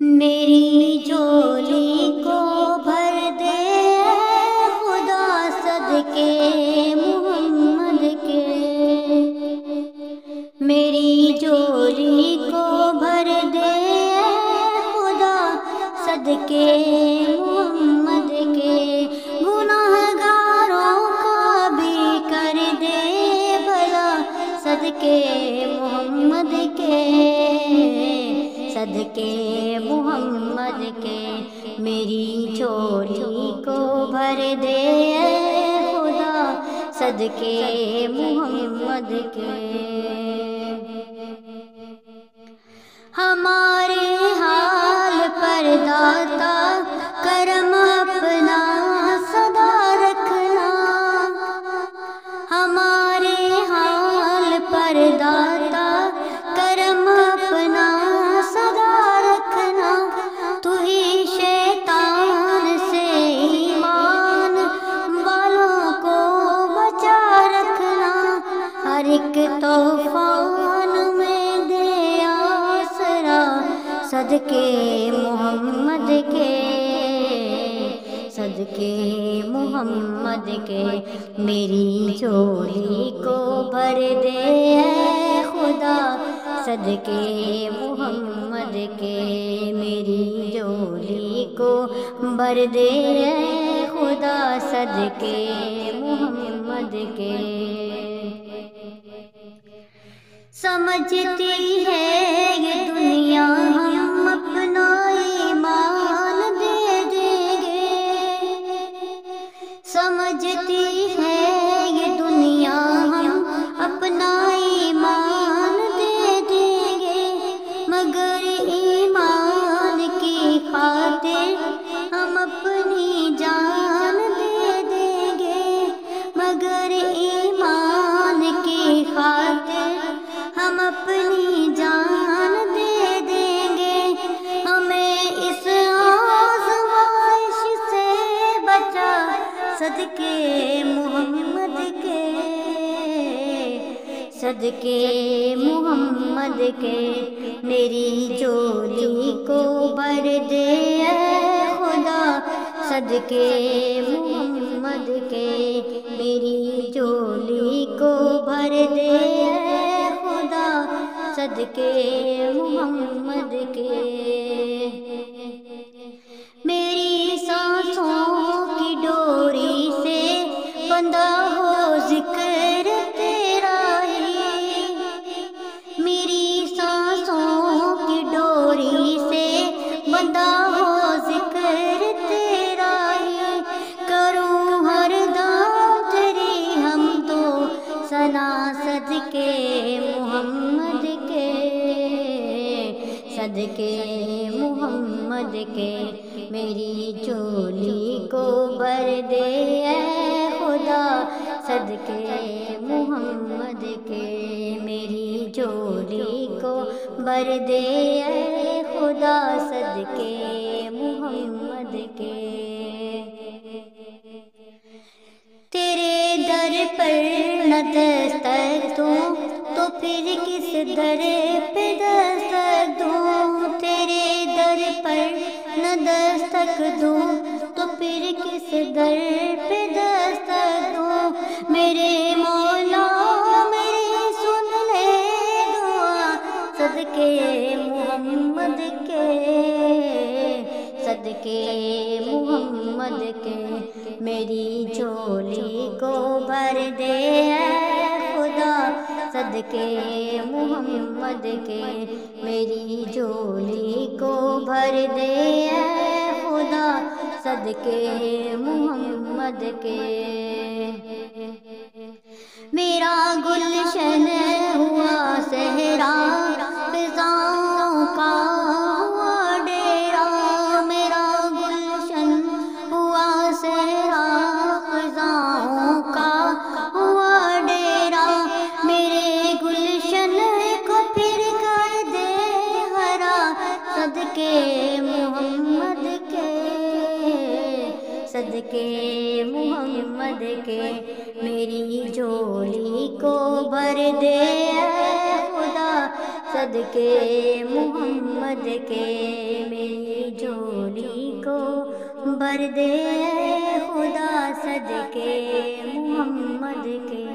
میری جھولی کو بھر دے خدا صدقے محمد کے، میری جھولی کو بھر دے خدا صدقے محمد کے، گناہگاروں کا بھی کر دے بھلا صدقے محمد کے، صدقے محمد کے، میری جھولی کو بھر دے خدا صدقے محمد کے۔ ہمارے حال پر داتا کرم اپنا سدا رکھنا، ہمارے حال پر داتا کرم اپنا سدا رکھنا، تو ہی شیطان سے ایمان والوں کو بچا رکھنا، ہر ایک طوفان میں دے آسرا صدقے محمد کے، صدقے محمد کے، میری جھولی کو بھر دے خدا صدقے محمد کے، میری جھولی کو بھر دے خدا صدقے محمد کے۔ سمجھتی ہے یہ دنیا ہم اپنا ایمان دے دیں گے، سمجھتی ہے یہ دنیا ہم اپنا ایمان دے دیں گے، مگر ایمان کی خاطر ہم اپنی جان دے دیں گے، مگر ایمان کی خاطر ہم اپنی جان دے دیں گے، ہمیں اس آزمائش سے بچا صدقے محمد کے، صدقے محمد کے، میری جھولی کو بھر دے خدا صدقے محمد کے، میری جھولی کو بھر دے خدا صدقے محمد کے، میری سانسوں کی ڈوری سے بندھا ہو ذکر تیرا ہی، میری سانسوں کی ڈوری سے بندھا ہو ذکر تیرا ہی، کروں ہر دم تیری حمد و ثنا صدقے محمد کے، صدقے محمد کے، میری جھولی کو بھر دے خدا صدقے محمد کے، میری جھولی کو بھر دے خدا صدقے محمد کے۔ تیرے در پر نہ دستک دوں تو پھر کس در پہ دستک دوں، تیرے در پر نہ دستک دوں تو پھر کس در پہ دستک دوں، میرے مولا میری سن لے دعا صدقے محمد کے، صدقے محمد کے، میری جھولی کو بھر دے خدا صدقے محمد کے، میری جھولی کو بھر دے خدا صدقے محمد کے، میرا گلشن ہوا صحرا فضاؤں کا ہوا ڈیرا، میرا گلشن ہوا صحرا فضاؤں کا ہوا ڈیرا، میرے گلشن کو پھر کر دے ہرا صدقے محمد کے، صدقے محمد کے، میری جھولی کو بھر دے خدا صدقے محمد کے، میری کو بر دے اے خدا صدقے محمد کے۔